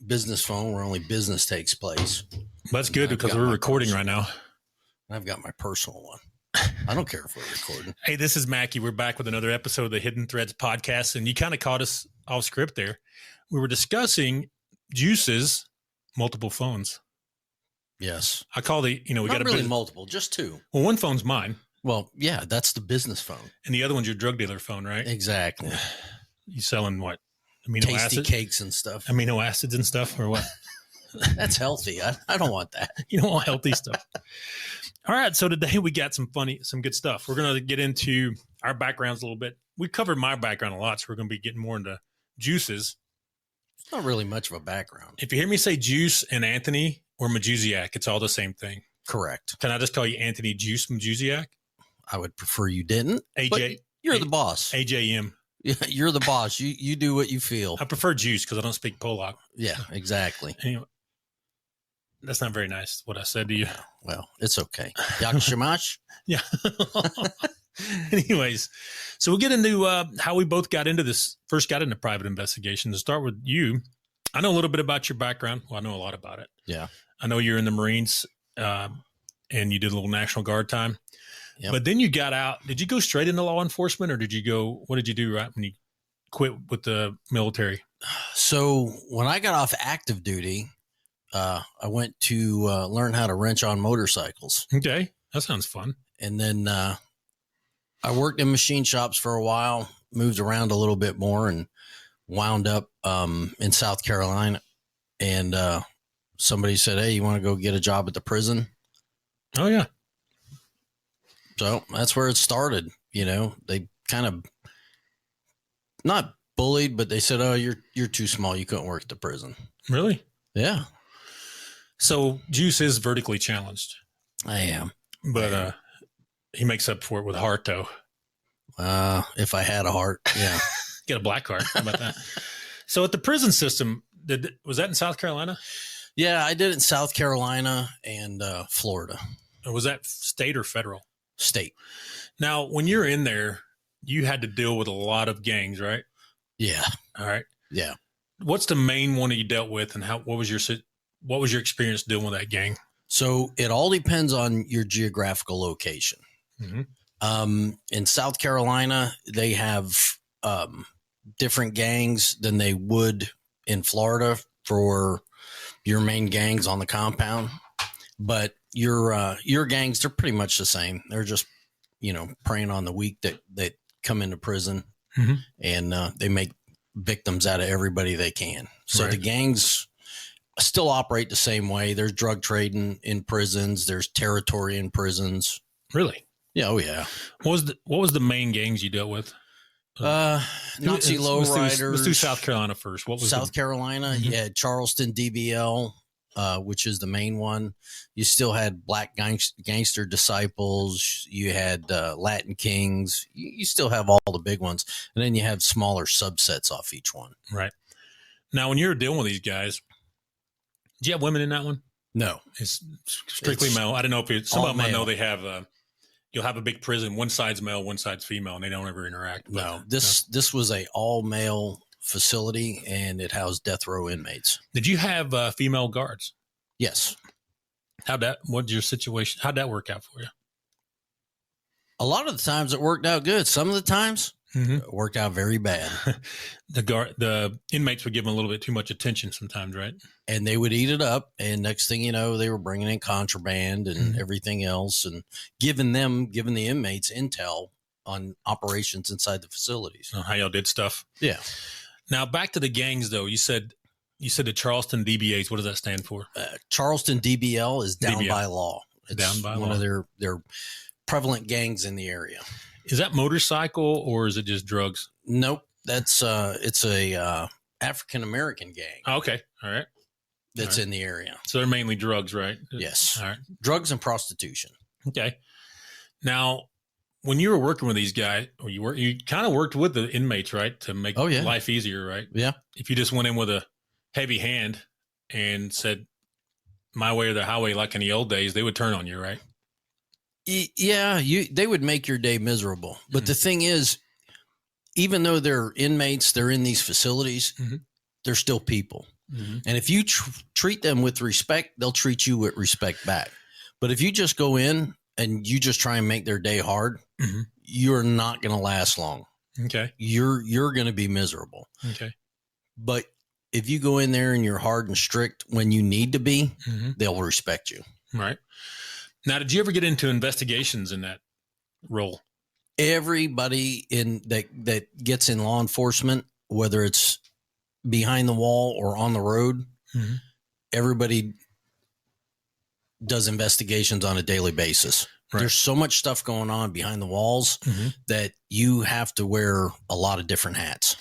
business phone where only business takes place. That's good because we're recording right now. I've got my personal one. I don't care if we're recording. Hey, this is Mackie. We're back with another episode of the Hidden Threads podcast, and you kind of caught us off script there. We were discussing Juice's multiple phones. Yes. I call we Not got a really multiple, just two. Well, one phone's mine. Well, yeah, that's the business phone. And the other one's your drug dealer phone, right? Exactly. You selling what? Amino Tasty acids? cakes and stuff. Amino acids and stuff, or what? That's healthy. I don't want that. You don't want healthy stuff. All right. So today we got some good stuff. We're going to get into our backgrounds a little bit. We covered my background a lot, so we're going to be getting more into Juice's. It's not really much of a background. If you hear me say Juice and Anthony or Majusiak, it's all the same thing. Correct. Can I just call you Anthony Juice Majusiak? I would prefer you didn't. AJ, you're the boss. AJM. Yeah, you're the boss. You do what you feel. I prefer Juice because I don't speak Polak. Yeah, exactly. Anyway, that's not very nice what I said to you. Well, it's okay. Yak Shamash? Yeah. Anyways, so we'll get into how we both first got into private investigation. To start with you, I know a little bit about your background. Well, I know a lot about it. Yeah. I know you're in the Marines and you did a little National Guard time. Yep. But then you got out. Did you go straight into law enforcement or what did you do right when you quit with the military? So when I got off active duty, I went to learn how to wrench on motorcycles. Okay. That sounds fun. And then I worked in machine shops for a while, moved around a little bit more, and wound up in South Carolina. And somebody said, "Hey, you want to go get a job at the prison?" Oh, yeah. So that's where it started. They kind of not bullied, but they said, "Oh, you're too small. You couldn't work at the prison." Really? Yeah. So Juice is vertically challenged. I am. But he makes up for it with heart, though. If I had a heart, yeah. Get a black heart. How about that? So at the prison system, was that in South Carolina? Yeah, I did it in South Carolina and Florida. Or was that state or federal? State. Now, when you're in there, you had to deal with a lot of gangs, right? Yeah. All right. Yeah. What's the main one that you dealt with, and what was your experience dealing with that gang? So it all depends on your geographical location. Mm-hmm. In South Carolina, they have different gangs than they would in Florida for your main gangs on the compound. But your gangs, they're pretty much the same. They're just, preying on the weak that come into prison, mm-hmm. and they make victims out of everybody they can. So right. The gangs still operate the same way. There's drug trading in prisons. There's territory in prisons. Really? Yeah. Oh yeah. What was the main gangs you dealt with? Nazi lowriders. Let's do South Carolina first. What was South Carolina? Mm-hmm. You had Charleston DBL, which is the main one. You still had Black Gangster Disciples. You had Latin Kings. You still have all the big ones, and then you have smaller subsets off each one. Right. Now, when you were dealing with these guys, do you have women in that one? No, it's strictly male. I don't know if some of them. I know they have. You'll have a big prison. One side's male, one side's female, and they don't ever interact. No, this was a all male facility, and it housed death row inmates. Did you have female guards? Yes. What's your situation? How'd that work out for you? A lot of the times it worked out good. Some of the times mm-hmm. it worked out very bad. The inmates would give them a little bit too much attention sometimes, right? And they would eat it up. And next thing you know, they were bringing in contraband and mm-hmm. everything else, and giving the inmates intel on operations inside the facilities. How y'all did stuff. Yeah. Now back to the gangs, though. You said the Charleston DBAs. What does that stand for? Charleston DBL is down by law. It's down by one law. of their prevalent gangs in the area. Is that motorcycle or is it just drugs? Nope. That's it's a African American gang. Oh, okay. All right. That's in the area. So they're mainly drugs, right? Yes. All right. Drugs and prostitution. Okay. Now, when you were working with these guys, or you kind of worked with the inmates, right, to make life easier, right? Yeah. If you just went in with a heavy hand and said, "My way or the highway," like in the old days, they would turn on you, right? Yeah, they would make your day miserable. But mm-hmm. the thing is, even though they're inmates, they're in these facilities, mm-hmm. they're still people. Mm-hmm. And if you treat them with respect, they'll treat you with respect back. But if you just go in and you just try and make their day hard, Mm-hmm. you're not going to last long. Okay. You're going to be miserable. Okay. But if you go in there and you're hard and strict when you need to be, Mm-hmm. they'll respect you. Right. Now, did you ever get into investigations in that role? Everybody in that gets in law enforcement, whether it's behind the wall or on the road, Mm-hmm. everybody does investigations on a daily basis. Right. There's so much stuff going on behind the walls Mm-hmm. that you have to wear a lot of different hats.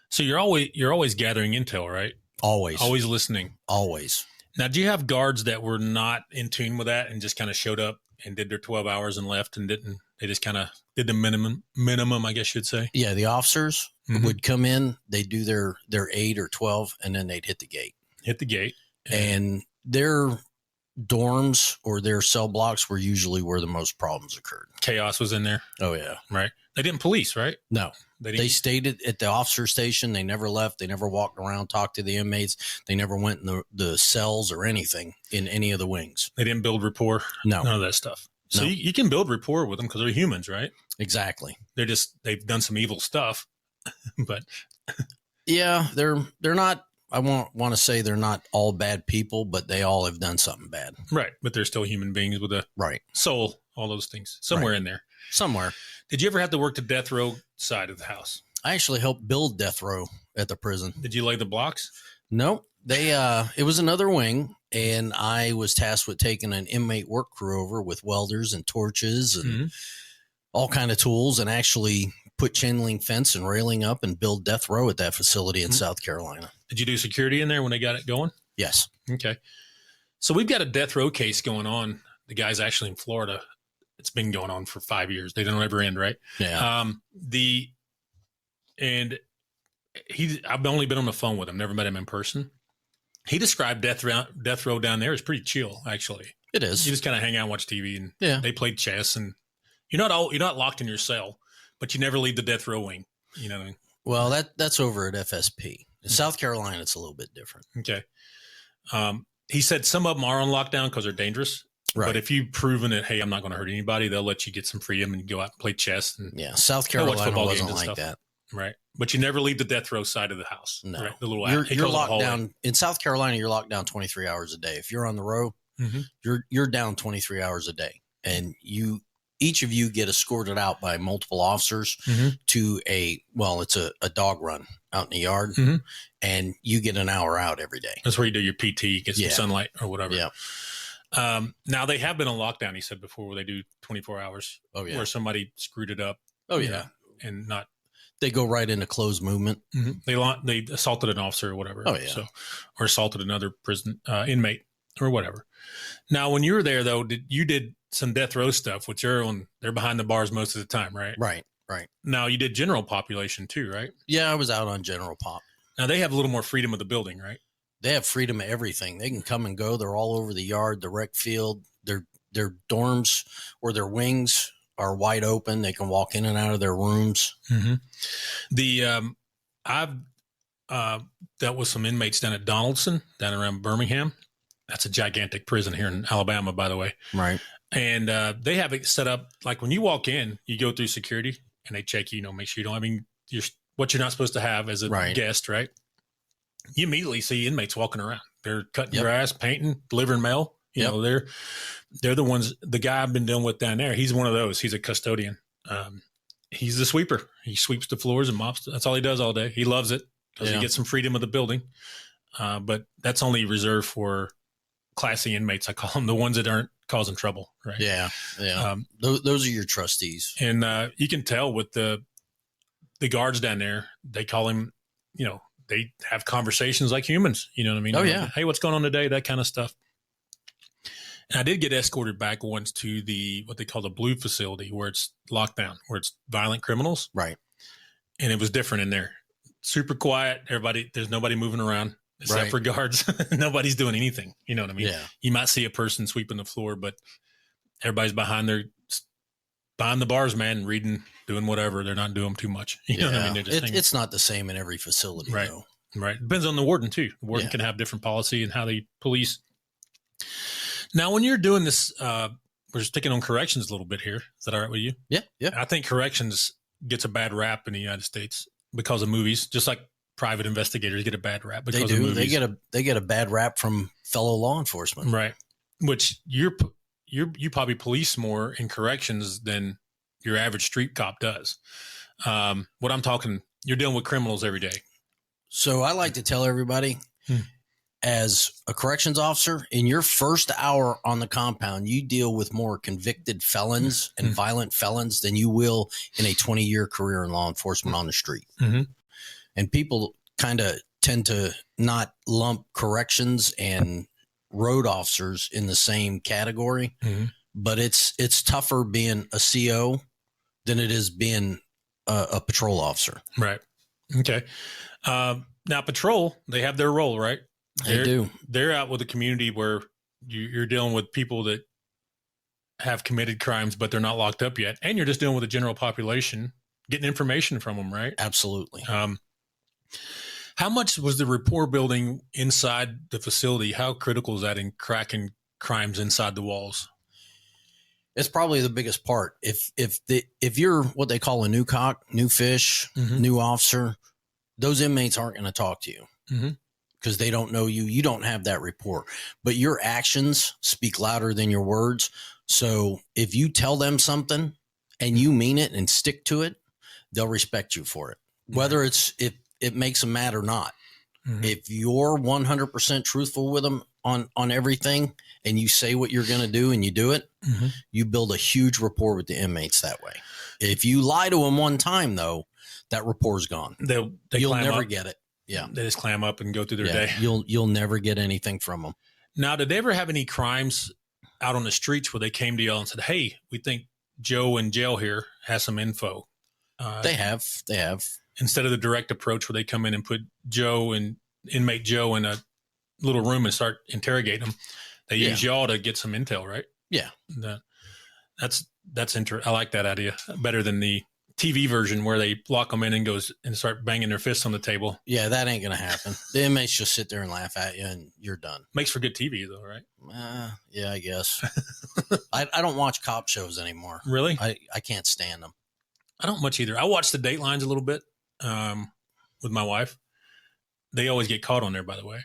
So you're always gathering intel, right? Always listening. Always. Now, do you have guards that were not in tune with that and just kind of showed up and did their 12 hours and left and didn't? They just kind of did the minimum, I guess you'd say. Yeah, the officers would come in, they'd do their 8 or 12, and then they'd hit the gate. And their dorms or their cell blocks were usually where the most problems occurred. Chaos was in there. Oh, yeah. Right. They didn't police, right? No. They stayed at the officer station. They never left. They never walked around, talked to the inmates. They never went in the cells or anything in any of the wings. They didn't build rapport. No. None of that stuff. So you can build rapport with them because they're humans, right? Exactly. They've done some evil stuff, but yeah, they're not. I want to say they're not all bad people, but they all have done something bad. Right. But they're still human beings with a soul, all those things somewhere in there. Somewhere. Did you ever have to work the death row side of the house? I actually helped build death row at the prison. Did you lay the blocks? No, it was another wing, and I was tasked with taking an inmate work crew over with welders and torches and all kind of tools, and actually put chain link fence and railing up and build death row at that facility in South Carolina. Did you do security in there when they got it going? Yes. Okay. So we've got a death row case going on. The guy's actually in Florida. It's been going on for 5 years. They don't ever end, right? Yeah. I've only been on the phone with him, never met him in person. He described death row down there as pretty chill, actually. It is. You just kind of hang out and watch TV, and they played chess, and you're not locked in your cell, but you never leave the death row wing. You know what I mean? Well, that's over at FSP. In South Carolina, it's a little bit different. Okay. He said some of them are on lockdown because they're dangerous. Right. But if you've proven that, hey, I'm not going to hurt anybody, they'll let you get some freedom and go out and play chess. And South Carolina wasn't like that. Right. But you never leave the death row side of the house. No. Right? The little you're locked down. In South Carolina, you're locked down 23 hours a day. If you're on the row, you're down 23 hours a day. And each of you get escorted out by multiple officers to it's a dog run out in the yard, and you get an hour out every day. That's where you do your PT, get some sunlight or whatever. Yeah. Now they have been on lockdown, he said before, where they do 24 hours. Oh, yeah. Where somebody screwed it up. Oh, yeah. And not. They go right into closed movement. They assaulted an officer or whatever. Oh, yeah. Or assaulted another prison inmate or whatever. Now, when you were there, though, you did some death row stuff, which they're behind the bars most of the time, right? Right. Now, you did general population too, right? Yeah, I was out on general pop. Now, they have a little more freedom of the building, right? They have freedom of everything. They can come and go. They're all over the yard, the rec field. Their dorms or their wings are wide open. They can walk in and out of their rooms. I've dealt with some inmates down at Donaldson, down around Birmingham. That's a gigantic prison here in Alabama, by the way. Right. And they have it set up like when you walk in, you go through security and they check you, make sure you don't. What you're not supposed to have as a guest, right? You immediately see inmates walking around. They're cutting grass, painting, delivering mail. You know, they're the ones. The guy I've been dealing with down there, he's one of those. He's a custodian. He's the sweeper. He sweeps the floors and mops. That's all he does all day. He loves it because he gets some freedom of the building. But that's only reserved for classy inmates. I call them the ones that aren't causing trouble. Right. Yeah. Those are your trustees. And you can tell with the guards down there, they call him, they have conversations like humans. You know what I mean? Oh, yeah. Hey, what's going on today? That kind of stuff. And I did get escorted back once to what they call the blue facility, where it's locked down, where it's violent criminals. Right. And it was different in there. Super quiet. There's nobody moving around except for guards. Nobody's doing anything. You know what I mean? Yeah. You might see a person sweeping the floor, but everybody's behind the bars, man, reading, doing whatever. They're not doing too much. You know what I mean? They're just it's not the same in every facility, right? Though. Right. Depends on the warden too. The warden can have different policy and how they police. Now, when you're doing this, we're sticking on corrections a little bit here. Is that all right with you? Yeah. Yeah. I think corrections gets a bad rap in the United States because of movies, just like private investigators get a bad rap because of movies. They get a bad rap from fellow law enforcement. Right. Which you probably police more in corrections than your average street cop does. What I'm talking, you're dealing with criminals every day. So I like to tell everybody, as a corrections officer, in your first hour on the compound, you deal with more convicted felons and violent felons than you will in a 20-year career in law enforcement on the street. Mm-hmm. And people kind of tend to not lump corrections and road officers in the same category, but it's tougher being a CO than it is being a patrol officer. Right. Okay. Now patrol, they have their role, right? They do. They're out with a community where you're dealing with people that have committed crimes, but they're not locked up yet. And you're just dealing with the general population, getting information from them, right? Absolutely. How much was the rapport building inside the facility? How critical is that in cracking crimes inside the walls? It's probably the biggest part. If you're what they call a new cock, new fish, new officer, those inmates aren't going to talk to you because they don't know you. You don't have that rapport, but your actions speak louder than your words. So if you tell them something and you mean it and stick to it, they'll respect you for it. Whether if it makes them mad or not. If you're 100% truthful with them on everything and you say what you're going to do and you do it, you build a huge rapport with the inmates that way. If you lie to them one time, though, that rapport's gone. You'll never get it. Yeah. They just clam up and go through their day. You'll never get anything from them. Now, did they ever have any crimes out on the streets where they came to y'all and said, hey, we think Joe in jail here has some info? They have. Instead of the direct approach where they come in and put inmate Joe in a little room and start interrogating him, they use y'all to get some intel, right? Yeah. That's interesting. I like that idea better than the TV version where they lock them in and start banging their fists on the table. Yeah, that ain't going to happen. The inmates just sit there and laugh at you and you're done. Makes for good TV though, right? Yeah, I guess. I don't watch cop shows anymore. Really? I can't stand them. I don't much either. I watch the Datelines a little bit with my wife. They always get caught on there, by the way.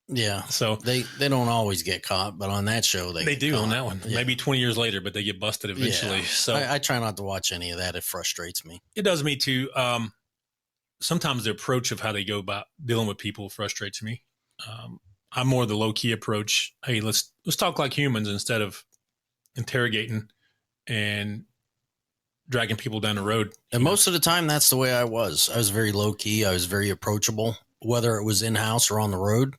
Yeah. So they don't always get caught, but on that show they do caught. On that one. Yeah. Maybe 20 years later, but they get busted eventually. Yeah. So I try not to watch any of that. It frustrates me. It does me too. Sometimes the approach of how they go about dealing with people frustrates me. I'm more the low key approach. Hey, let's talk like humans instead of interrogating and dragging people down the road. And most of the time, that's the way I was. I was very low key. I was very approachable, whether it was in house or on the road.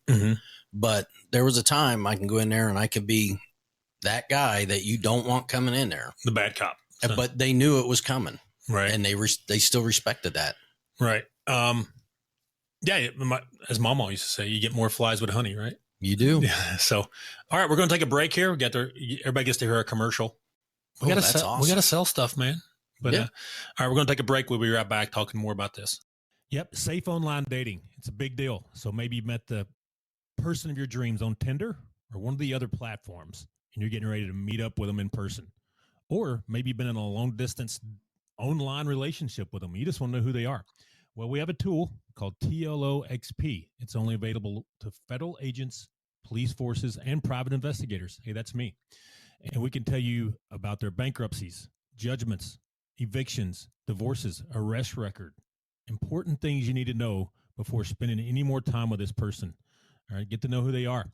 But there was a time I can go in there and I could be that guy that you don't want coming in there. The bad cop. So. But they knew it was coming. Right. And they still respected that. Right. Yeah. As Mama used to say, you get more flies with honey, right? You do. Yeah. So, all right, we're going to take a break here. Everybody gets to hear a commercial. We got to sell stuff, man. But all right, we're going to take a break. We'll be right back talking more about this. Yep, safe online dating. It's a big deal. So maybe you met the person of your dreams on Tinder or one of the other platforms, and you're getting ready to meet up with them in person. Or maybe you've been in a long-distance online relationship with them. You just want to know who they are. Well, we have a tool called TLOXP. It's only available to federal agents, police forces, and private investigators. Hey, that's me. And we can tell you about their bankruptcies, judgments, evictions, divorces, arrest record, important things you need to know before spending any more time with this person. All right, get to know who they are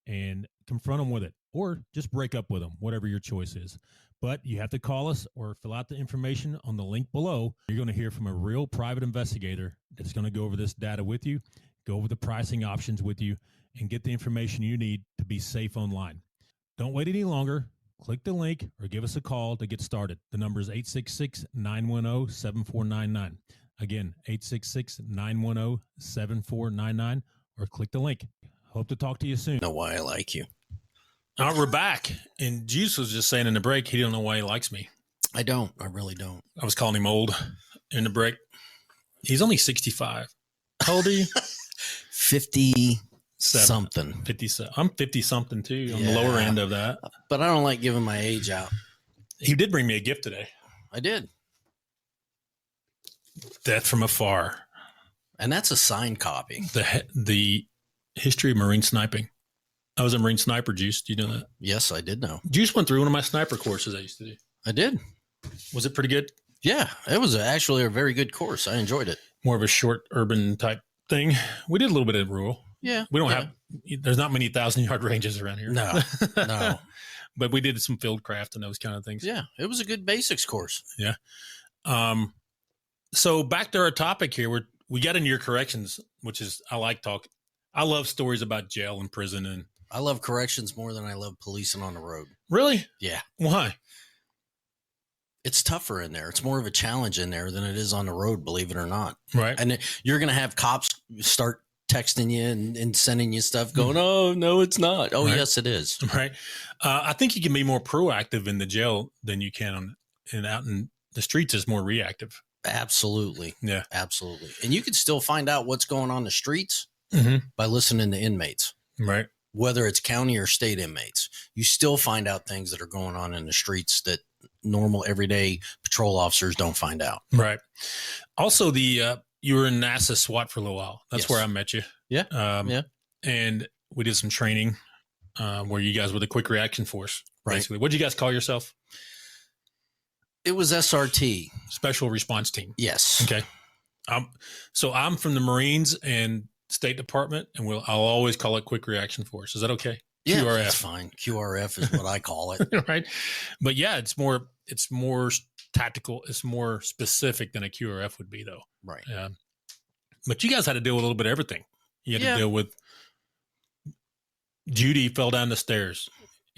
and confront them with it, or just break up with them, whatever your choice is. But you have to call us or fill out the information on the link below. You're going to hear from a real private investigator that's going to go over this data with you, go over the pricing options with you, and get the information you need to be safe online. Don't wait any longer. Click the link or give us a call to get started. The number is 866-910-7499. Again, 866-910-7499, or click the link. Hope to talk to you soon. Know why I like you. All right, we're back. And Juice was just saying in the break, he don't know why he likes me. I don't. I really don't. I was calling him old in the break. He's only 65. How old are you? 50 something. 50. I'm 50 something too, on the lower end of that. But I don't like giving my age out. He did bring me a gift today. I did. Death from Afar. And that's a signed copy. The history of Marine sniping. I was a Marine sniper, Juice. Do you know that? Yes, I did know. Juice went through one of my sniper courses I used to do. I did. Was it pretty good? Yeah, it was actually a very good course. I enjoyed it. More of a short urban type thing. We did a little bit of rural. Yeah. We don't have, there's not many 1,000-yard ranges around here. No. But we did some field craft and those kind of things. Yeah, it was a good basics course. Yeah. So back to our topic here. We got into your corrections, which is, I like talking. I love stories about jail and prison. And I love corrections more than I love policing on the road. Really? Yeah. Why? It's tougher in there. It's more of a challenge in there than it is on the road, believe it or not. Right. And you're going to have cops start texting you and sending you stuff going, oh, no, it's not. Oh, right. Yes, it is. Right. I think you can be more proactive in the jail than you can out in the streets is more reactive. Absolutely. Yeah. Absolutely. And you can still find out what's going on in the streets by listening to inmates. Right. Whether it's county or state inmates, you still find out things that are going on in the streets that normal everyday patrol officers don't find out. Right. Also, you were in NASA SWAT for a little while. That's where I met you. Yeah. Yeah. And we did some training where you guys were the quick reaction force. Right. Basically. What did you guys call yourself? It was SRT. Special Response Team. Yes. Okay. So I'm from the Marines and State Department, and I'll always call it Quick Reaction Force. Is that okay? Yeah, QRF. that's fine. QRF is what I call it. Right. But yeah, it's more tactical. It's more specific than a QRF would be, though. Right. But you guys had to deal with a little bit of everything. You had to deal with Judy fell down the stairs,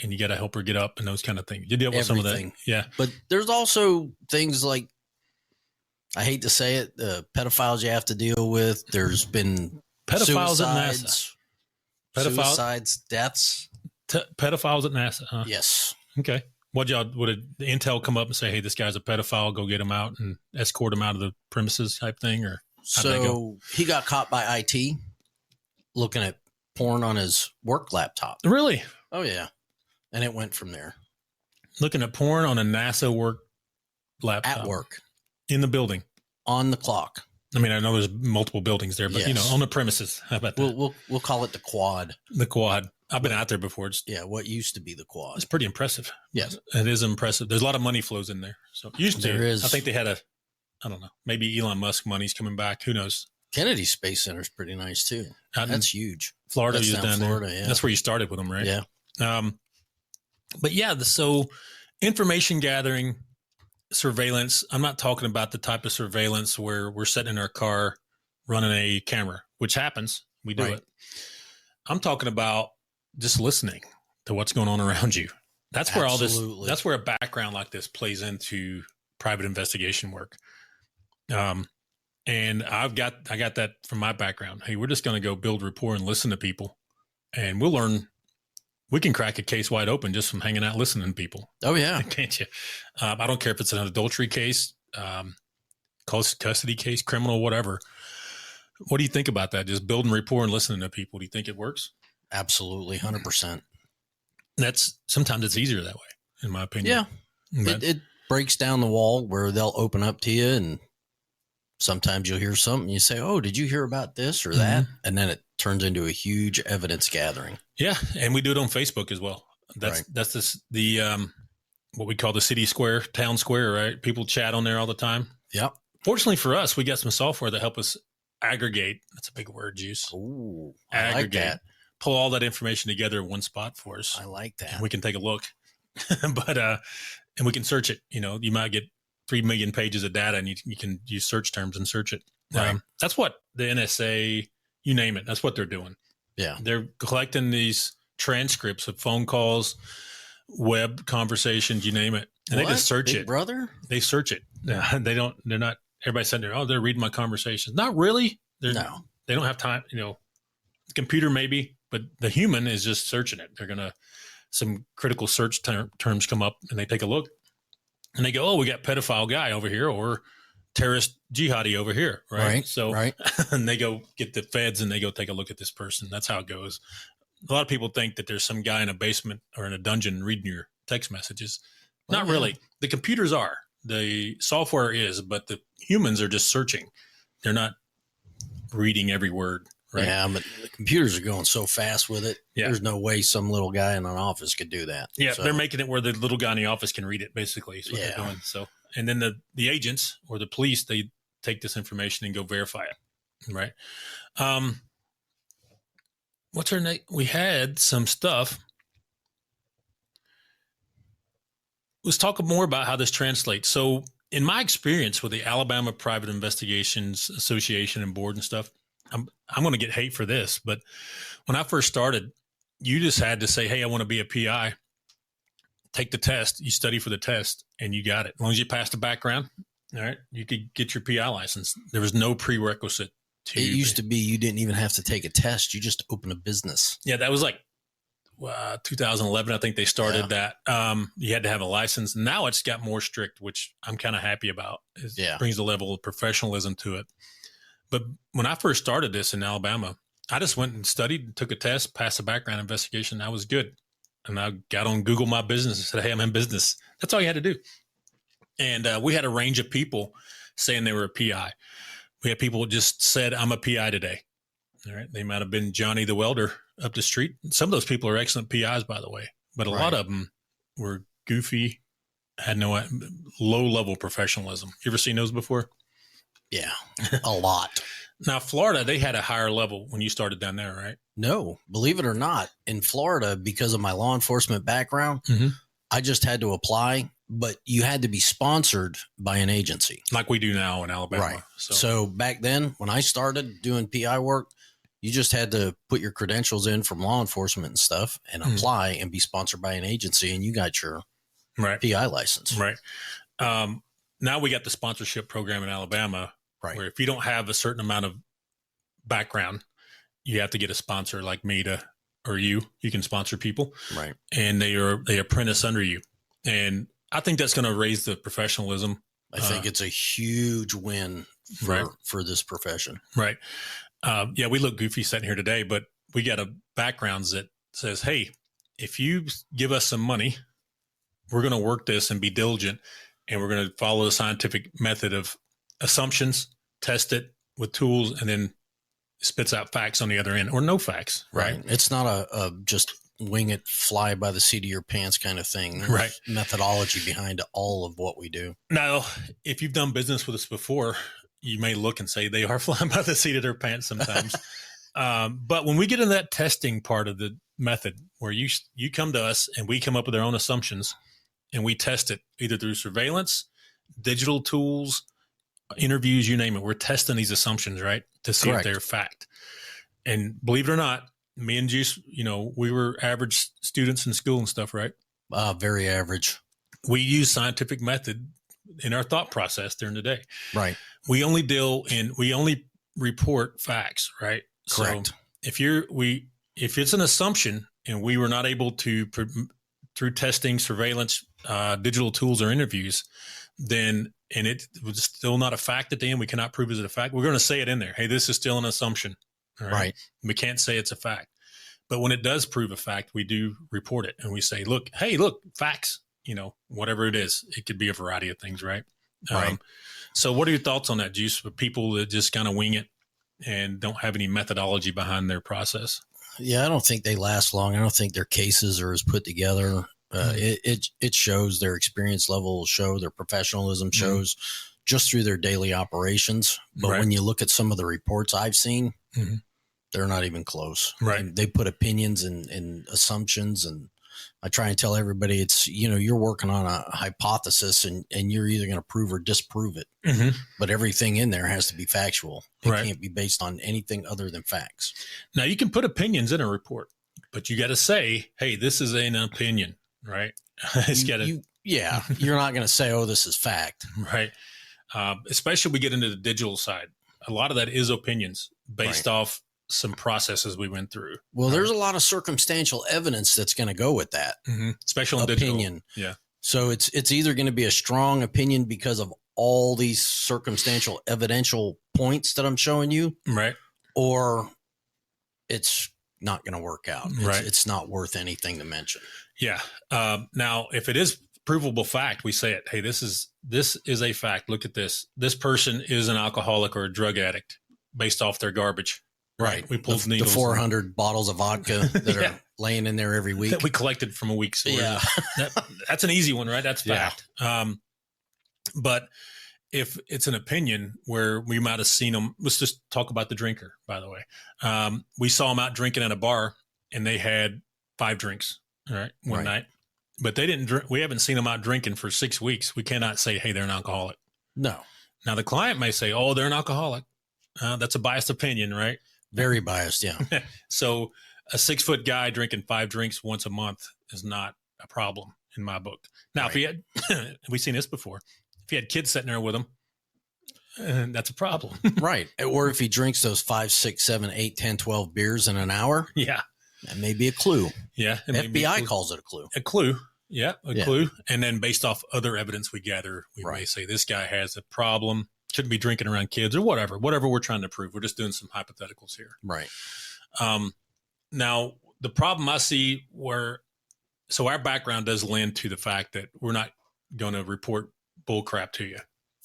and you got to help her get up and those kind of things. You deal with some of that. Yeah. But there's also things like, I hate to say it, the pedophiles you have to deal with. There's been pedophiles suicides, at NASA. Suicides, deaths. Pedophiles at NASA, huh? Yes. Okay. Would the intel come up and say, hey, this guy's a pedophile, go get him out and escort him out of the premises type thing? Or so he got caught by IT looking at porn on his work laptop. Really? Oh, yeah. And it went from there. Looking at porn on a NASA work laptop. At work. In the building. On the clock. I mean, I know there's multiple buildings there, but on the premises. How about that? We'll call it the quad. The quad. I've been out there before. What used to be the quad. It's pretty impressive. Yes. It is impressive. There's a lot of money flows in there. So used to. There is. I think they had I don't know, maybe Elon Musk money's coming back. Who knows? Kennedy Space Center is pretty nice too. That's huge. Florida, that's down Florida, there. Yeah. That's where you started with them, right? Yeah. But yeah, so information gathering, surveillance. I'm not talking about the type of surveillance where we're sitting in our car running a camera, which happens. We do it. I'm talking about just listening to what's going on around you. That's where that's where a background like this plays into private investigation work. And I got that from my background. Hey, we're just going to go build rapport and listen to people, and we'll learn. We can crack a case wide open just from hanging out listening to people. Oh, yeah. Can't you? I don't care if it's an adultery case, custody case, criminal, whatever. What do you think about that? Just building rapport and listening to people. Do you think it works? Absolutely. 100%. Sometimes it's easier that way, in my opinion. Yeah. It breaks down the wall where they'll open up to you, and sometimes you'll hear something. You say, oh, did you hear about this or that? And then it turns into a huge evidence gathering. Yeah. And we do it on Facebook as well. That's what we call the city square, town square, right? People chat on there all the time. Yep. Fortunately for us, we got some software that help us aggregate. That's a big word, Juice. Ooh, aggregate. I like that. Pull all that information together in one spot for us. I like that. And we can take a look. And we can search it. You might get 3 million pages of data, and you can use search terms and search it. Right. That's what the NSA, you name it, that's what they're doing. Yeah. They're collecting these transcripts of phone calls, web conversations, you name it. And they just search Big it. Brother? They search it. They're not, everybody's sitting there, oh, they're reading my conversations. Not really. No. They don't have time, the computer maybe, but the human is just searching it. They're going to, some critical search terms come up, and they take a look, and they go, oh, we got pedophile guy over here, or terrorist jihadi over here, right? So, right. and they go get the feds and they go take a look at this person. That's how it goes. A lot of people think that there's some guy in a basement or in a dungeon reading your text messages. Not really. The computers are. The software is, but the humans are just searching. They're not reading every word, right? Yeah, but the computers are going so fast with it. Yeah. There's no way some little guy in an office could do that. Yeah, so they're making it where the little guy in the office can read it, basically, is what they're doing. So, and then the agents or the police, they take this information and go verify it, right? What's her name? We had some stuff. Let's talk more about how this translates. So, in my experience with the Alabama Private Investigations Association and board and stuff, I'm going to get hate for this, but when I first started, you just had to say, hey, I want to be a PI. Take the test. You study for the test, and you got it. As long as you passed the background, all right, you could get your PI license. There was no prerequisite. It used to be you didn't even have to take a test. You just open a business. Yeah, that was like 2011. I think they started that. You had to have a license. Now it's got more strict, which I'm kind of happy about. It brings a level of professionalism to it. But when I first started this in Alabama, I just went and studied, took a test, passed a background investigation. I was good. And I got on Google My Business and said, hey, I'm in business. That's all you had to do. And we had a range of people saying they were a PI. We had people just said, I'm a PI today. All right. They might have been Johnny the welder up the street. Some of those people are excellent PIs, by the way. But a lot of them were goofy, had no low-level professionalism. You ever seen those before? Yeah, a lot. Now, Florida, they had a higher level when you started down there, right? No, believe it or not, in Florida, because of my law enforcement background, I just had to apply, but you had to be sponsored by an agency. Like we do now in Alabama. Right. So back then, when I started doing PI work, you just had to put your credentials in from law enforcement and stuff and apply and be sponsored by an agency, and you got your PI license. Right. Now we got the sponsorship program in Alabama, where if you don't have a certain amount of background, you have to get a sponsor like me or you can sponsor people. Right. And they apprentice under you. And I think that's going to raise the professionalism. I think it's a huge win for this profession. Right. We look goofy sitting here today, but we got a backgrounds that says, hey, if you give us some money, we're going to work this and be diligent, and we're going to follow the scientific method of assumptions, test it with tools, and then spits out facts on the other end, or no facts. Right. It's not a just wing it, fly by the seat of your pants kind of thing. There's methodology behind all of what we do. Now, if you've done business with us before, you may look and say they are flying by the seat of their pants sometimes. But when we get into that testing part of the method, where you come to us and we come up with our own assumptions and we test it either through surveillance, digital tools, interviews, you name it. We're testing these assumptions, right, to see if they're fact. And believe it or not, me and Juice, we were average students in school and stuff, right? Very average. We use scientific method in our thought process during the day. Right. We only report facts, right? Correct. So if it's an assumption and we were not able to, through testing, surveillance, digital tools or interviews, then, and it was still not a fact at the end, we cannot prove it a fact. We're going to say it in there. Hey, this is still an assumption. Right. We can't say it's a fact. But when it does prove a fact, we do report it and we say, look, facts, whatever it is. It could be a variety of things, right? Right. So what are your thoughts on that, Juice, for people that just kind of wing it and don't have any methodology behind their process? Yeah, I don't think they last long. I don't think their cases are as put together. It shows their experience level, show their professionalism, shows just through their daily operations. But when you look at some of the reports I've seen, they're not even close. Right. And they put opinions and assumptions, and I try and tell everybody it's, you're working on a hypothesis and you're either going to prove or disprove it. But everything in there has to be factual. It can't be based on anything other than facts. Now, you can put opinions in a report, but you got to say, hey, this is an opinion, right? You're not going to say, oh, this is fact. Right. Especially we get into the digital side. A lot of that is opinions based off some processes we went through. Well, there's a lot of circumstantial evidence that's going to go with that. Especially on opinion. Digital. Yeah. So it's either going to be a strong opinion because of all these circumstantial evidential points that I'm showing you, right, or it's not going to work out. Right. It's not worth anything to mention. Yeah. Now, if it is provable fact, we say it. Hey, this is a fact. Look at this. This person is an alcoholic or a drug addict based off their garbage. Right. We pulled the 400 bottles of vodka that Yeah. are laying in there every week that we collected from a week. So yeah. That's an easy one, right? That's fact. Yeah. But if it's an opinion where we might have seen them, let's just talk about the drinker, by the way. We saw them out drinking at a bar and they had 5 drinks, one night, but they didn't drink. We haven't seen them out drinking for 6 weeks. We cannot say, hey, they're an alcoholic. No. Now the client may say, oh, they're an alcoholic. That's a biased opinion, right? Very biased. Yeah. So a 6-foot guy drinking 5 drinks once a month is not a problem in my book. Now, if he had, we've seen this before. If he had kids sitting there with him, that's a problem. Right. Or if he drinks those 5, 6, 7, 8, 10, 12 beers in an hour. Yeah. That may be a clue. Yeah. FBI calls it a clue. A clue. Yeah. Clue. And then based off other evidence we gather, we may say this guy has a problem, shouldn't be drinking around kids or whatever we're trying to prove. We're just doing some hypotheticals here. Right. Now, the problem I see so our background does lend to the fact that we're not going to report bull crap to you.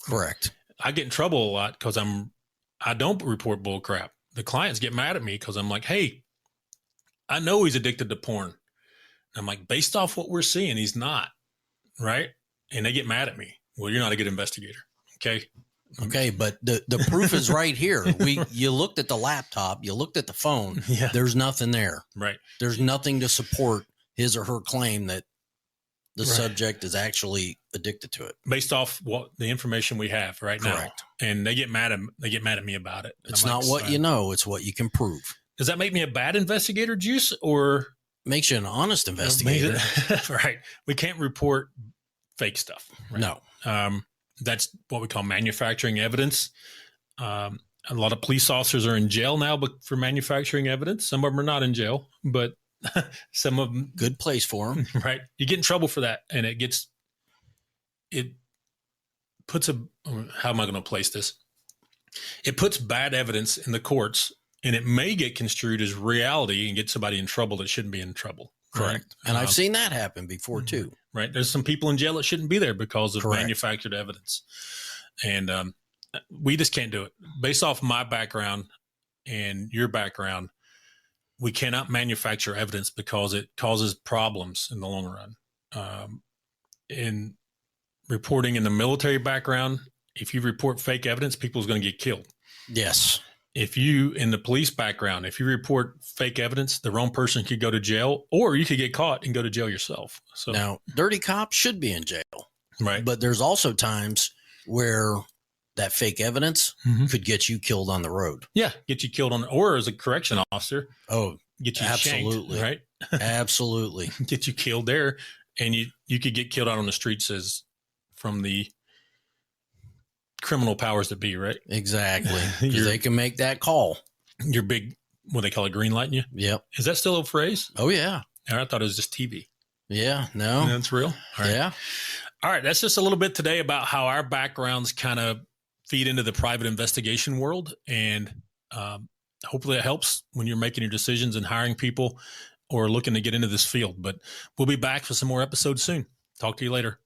Correct. I get in trouble a lot because I don't report bull crap. The clients get mad at me because I'm like, hey, I know he's addicted to porn. I'm like, based off what we're seeing, he's not. Right. And they get mad at me. Well, you're not a good investigator. Okay. Okay. But the proof is right here. You looked at the laptop, you looked at the phone. Yeah. There's nothing there. Right. There's nothing to support his or her claim that the subject is actually addicted to it. Based off what the information we have Correct. now. And they get mad at me about it. It's not what you know, it's what you can prove. Does that make me a bad investigator, Juice, or makes you an honest investigator? Right. We can't report fake stuff. Right? No. That's what we call manufacturing evidence. A lot of police officers are in jail now for manufacturing evidence. Some of them are not in jail, but some of them. Good place for them. Right. You get in trouble for that. And it puts how am I going to place this? It puts bad evidence in the courts, and it may get construed as reality and get somebody in trouble that shouldn't be in trouble. Correct. And I've seen that happen before too. Right. There's some people in jail that shouldn't be there because of manufactured evidence. And we just can't do it. Based off my background and your background, we cannot manufacture evidence because it causes problems in the long run. In reporting in the military background, if you report fake evidence, people's going to get killed. Yes. If you, in the police background, if you report fake evidence, the wrong person could go to jail, or you could get caught and go to jail yourself. So now, dirty cops should be in jail. Right. But there's also times where that fake evidence could get you killed on the road. Yeah. Get you killed or as a correction officer. Oh, get you absolutely. Shanked, right. Absolutely. Get you killed there. And you could get killed out on the streets from the criminal powers that be, right? Exactly. Because they can make that call. Your big, what they call it, green lighting you? Yep. Is that still a phrase? Oh, yeah. I thought it was just TV. Yeah, no. That's real? All right. Yeah. All right. That's just a little bit today about how our backgrounds kind of feed into the private investigation world. And hopefully it helps when you're making your decisions and hiring people or looking to get into this field. But we'll be back for some more episodes soon. Talk to you later.